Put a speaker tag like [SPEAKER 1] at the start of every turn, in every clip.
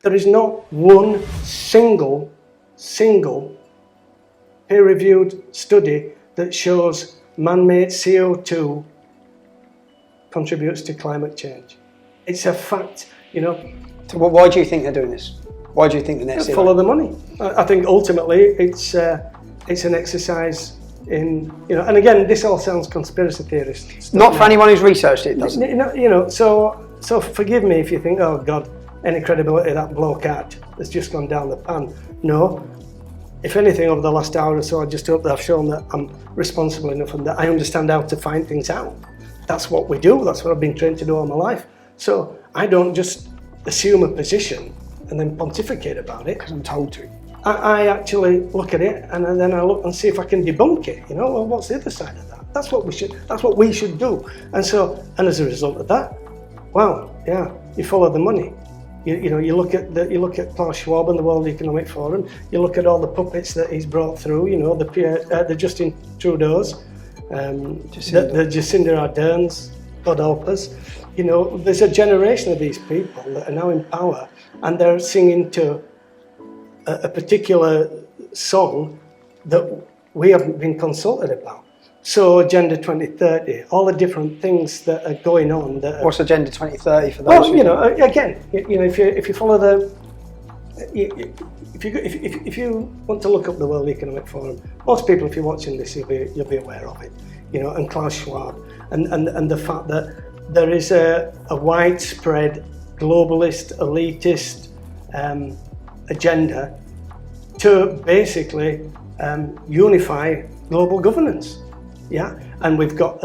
[SPEAKER 1] There is not one single peer-reviewed study that shows man-made CO2 contributes to climate change. It's a fact, you know.
[SPEAKER 2] So why do you think they're doing this? Why do you think the net zero?
[SPEAKER 1] Follow the money. I think ultimately it's an exercise in, you know, and again, this all sounds conspiracy theorist.
[SPEAKER 2] Not for anyone who's researched it, doesn't it?
[SPEAKER 1] You know, so forgive me if you think, oh God, any credibility that bloke had has just gone down the pan. No. If anything, over the last hour or so, I just hope that I've shown that I'm responsible enough and that I understand how to find things out. That's what we do. That's what I've been trained to do all my life. So I don't just assume a position and then pontificate about it.
[SPEAKER 2] Because I'm told to.
[SPEAKER 1] I actually look at it and then I look and see if I can debunk it. You know, well, what's the other side of that? That's what we should do. And as a result of that, well, yeah, you follow the money. You look at Klaus Schwab and the World Economic Forum. You look at all the puppets that he's brought through. You know, the Justin Trudeau's, the Jacinda Ardern's, God help us. You know, there's a generation of these people that are now in power, and they're singing to a particular song that we haven't been consulted about. So Agenda 2030, all the different things that are going on.
[SPEAKER 2] What's Agenda 2030 for those?
[SPEAKER 1] Well, you know, again, you know, if you follow if you want to look up the World Economic Forum, most people, if you're watching this, you'll be aware of it. You know, and Klaus Schwab, and the fact that there is a widespread globalist, elitist agenda to basically unify global governance. Yeah, and we've got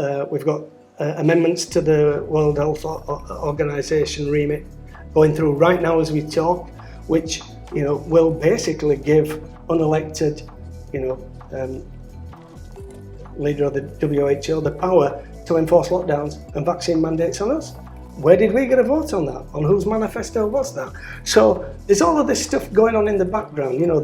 [SPEAKER 1] amendments to the World Health Organization remit going through right now as we talk, which, you know, will basically give unelected, you know, leader of the WHO the power to enforce lockdowns and vaccine mandates on us. Where did we get a vote on that? On whose manifesto was that? So there's all of this stuff going on in the background. You know,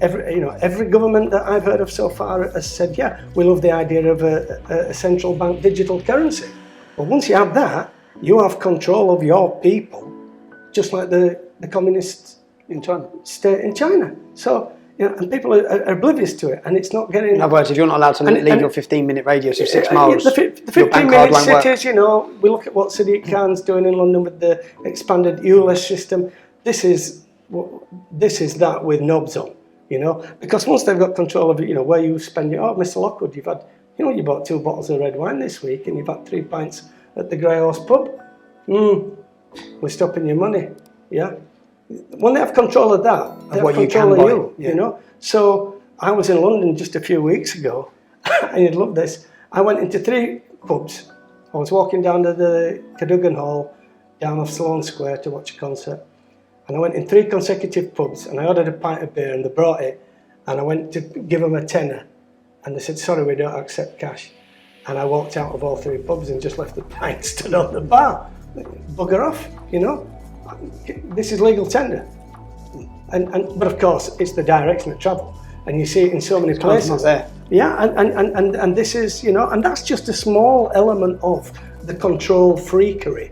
[SPEAKER 1] every government that I've heard of so far has said, yeah, we love the idea of a central bank digital currency. Well, once you have that, you have control of your people, just like the communist
[SPEAKER 2] in China.
[SPEAKER 1] State in China. So, you know, and people are oblivious to it, and it's not getting.
[SPEAKER 2] In other words, if you're not allowed to leave your 15-minute radius of 6 miles,
[SPEAKER 1] the 15-minute cities, you know, we look at what Sadiq Khan's doing in London with the expanded ULEZ system. This is that with knobs on, you know, because once they've got control of it, you know, where you spend your, Mr. Lockwood, you bought 2 bottles of red wine this week, and you've had 3 pints at the Grey Horse pub. We're stopping your money, yeah. When they have control of that, they have control of you, you know. So I was in London just a few weeks ago, and you'd love this. I went into 3 pubs. I was walking down to the Cadogan Hall, down off Sloane Square to watch a concert. And I went in 3 consecutive pubs, and I ordered a pint of beer, and they brought it. And I went to give them a tenner, and they said, sorry, we don't accept cash. And I walked out of all 3 pubs and just left the pint stood on the bar. Bugger off, you know. This is legal tender, but of course it's the direction of travel, and you see it in so many places.
[SPEAKER 2] Not there.
[SPEAKER 1] Yeah, and this is, you know, and that's just a small element of the control freakery,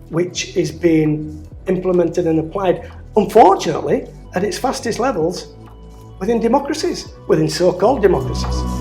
[SPEAKER 1] which is being implemented and applied, unfortunately, at its fastest levels within democracies, within so-called democracies.